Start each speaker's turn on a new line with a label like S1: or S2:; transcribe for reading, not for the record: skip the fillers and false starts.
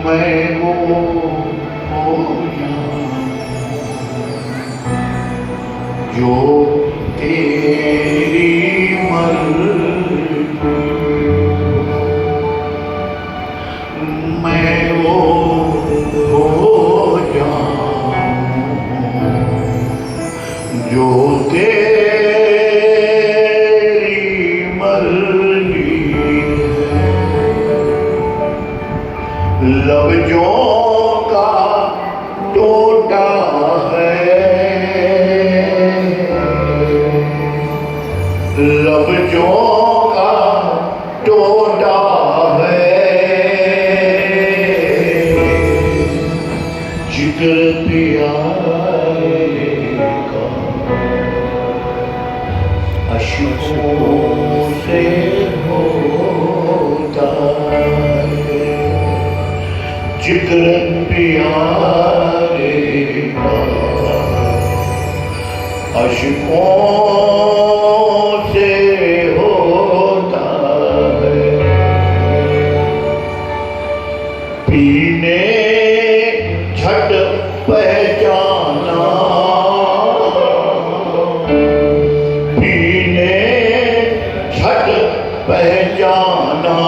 S1: मैं वो हो जाऊं जो तेरी मर्ज़ी, मैं वो हो जाऊं जो तेरी मर्ज़ी है। लफ्ज़ों का टोटा है, लफ्ज़ों का टोटा है, जिक्र प्यारे का अश्कों से होता है, जिक्र प्यारे का अश्कों से होता है। पीने झट पहचाना, पीने झट पहचाना,